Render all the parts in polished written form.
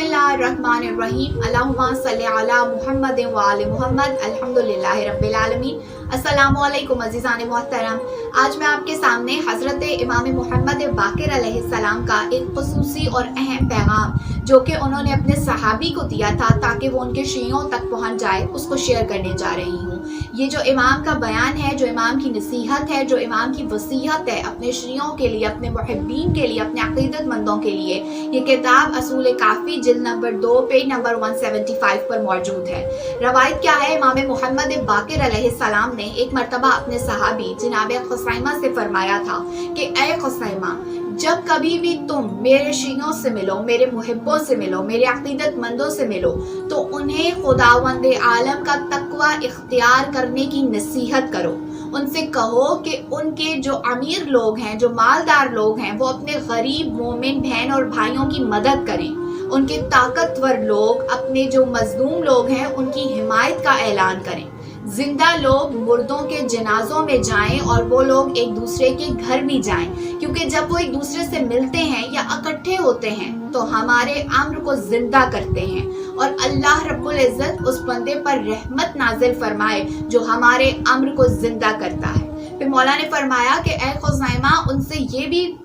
बिस्मिल्लाहिर्रहमानिर्रहीम अल्लाहुम्मा सल्ली अला मुहम्मद व आले मुहम्मद अल्हम्दुलिल्लाहि रब्बिल आलमीन। अस्सलामु अलैकुम अज़ीज़ान मोहतरम। आज मैं आपके सामने हज़रत इमाम मोहम्मद बाक़िर अलैहिस्सलाम का एक ख़ुसूसी और अहम पैगाम जो कि उन्होंने अपने सहाबी को दिया था ताकि वो उनके शीयों तक पहुँच जाए, उसको शेयर करने जा रही हूँ। ये जो इमाम का बयान है, जो इमाम की नसीहत है, जो इमाम की वसीयत है अपने शीयों के लिए, अपने मुहिब्बीन के लिए, अपने अक़ीदतमंदों के लिए, ये किताब असूल काफ़ी जिल्द नंबर 2 पेज नंबर 175 पर मौजूद है। रवायत क्या है, इमाम मोहम्मद बाक़िर अलैहिस्सलाम ने एक मरतबा अपने सहाबी जनाब खुसैमा से फरमाया था कि ए खुसैमा, जब कभी भी तुम मेरे शीयों से मिलो, मेरे मुहिब्बों से मिलो, मेरे अक़ीदतमंदों से मिलो, तो उन्हें खुदावंद आलम का तक़वा इख्तियार करने की नसीहत करो। उनसे कहो कि उनके जो अमीर लोग हैं, जो मालदार लोग हैं, वो अपने गरीब मोमिन बहन और भाइयों की मदद करें। उनके ताकतवर लोग अपने जो मजलूम लोग हैं उनकी हिमायत का ऐलान करें। जिंदा लोग मुर्दों के जनाजों में जाएं और वो लोग एक दूसरे के घर भी जाएं, क्योंकि जब वो एक दूसरे से मिलते हैं या इकट्ठे होते हैं तो हमारे अम्र को जिंदा करते हैं और अल्लाह रब्बुल इज़्ज़त उस बंदे पर रहमत नाजिल फरमाए जो हमारे अम्र को जिंदा करता है। फिर मौला ने फरमाया कि ए खुज़ैमा, उनसे ये भी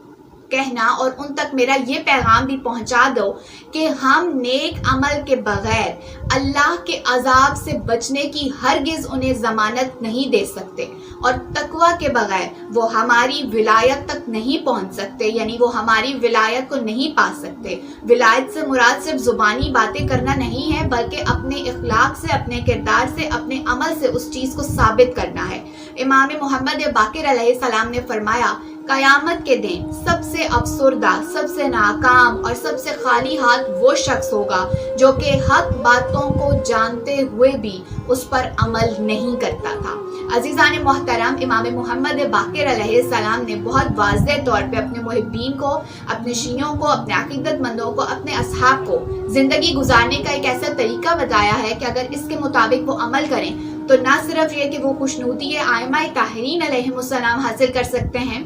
कहना और उन तक मेरा ये पैगाम भी पहुंचा दो कि हम नेक अमल के बगैर अल्लाह के अजाब से बचने की हरगिज उन्हें ज़मानत नहीं दे सकते और तकवा के बगैर वो हमारी विलायत तक नहीं पहुंच सकते, यानी वो हमारी विलायत को नहीं पा सकते। विलायत से मुराद सिर्फ ज़ुबानी बातें करना नहीं है, बल्कि अपने इखलाक से, अपने किरदार से, अपने अमल से उस चीज़ को साबित करना है। इमाम मोहम्मद बाक़िर अलैहिस्सलाम ने फरमाया, क़यामत के दिन सबसे अफसुर्दा, सबसे नाकाम और सबसे खाली हाथ वो शख्स होगा जो कि हक बातों को जानते हुए भी उस पर अमल नहीं करता था। अज़ीज़ान मोहतरम, इमाम मोहम्मद बाक़िर अलैहिस्सलाम ने बहुत वाज़ेह तौर पे अपने मुहिब्बीन को, अपने शीयों को, अपने अक़ीदतमंदों को, अपने असहाब को ज़िंदगी गुजारने का एक ऐसा तरीका बताया है कि अगर इसके मुताबिक वो अमल करें तो ना सिर्फ ये कि वो खुशनूदी आइम्मा ताहिरीन अलैहिमुस्सलाम हासिल कर सकते हैं,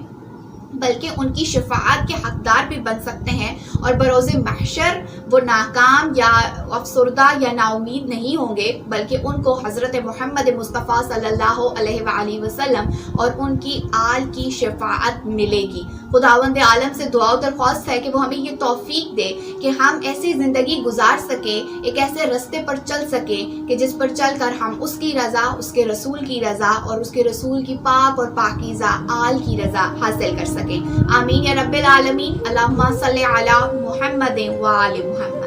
बल्कि उनकी शफाअत के हकदार भी बन सकते हैं और बरोज़े महशर वो नाकाम या अफसुर्दा या नाउमीद नहीं होंगे, बल्कि उनको हज़रत मोहम्मद मुस्तफ़ा सल्लल्लाहु अलैहि वसल्लम और उनकी आल की शफाअत मिलेगी। खुदावंद आलम से दुआ दरख्वास्त है कि वो हमें ये तौफीक दे कि हम ऐसी ज़िंदगी गुजार सकें, एक ऐसे रास्ते पर चल सकें कि जिस पर चल कर हम उसकी रज़ा, उसके रसूल की रज़ा और उसके रसूल की पाक और पाकीज़ा आल की रज़ा हासिल कर सकें। आमीन या रब्बिल आलमीन। अल्लाहुम्मा सल्ली अला मुहम्मद व आले मुहम्मद।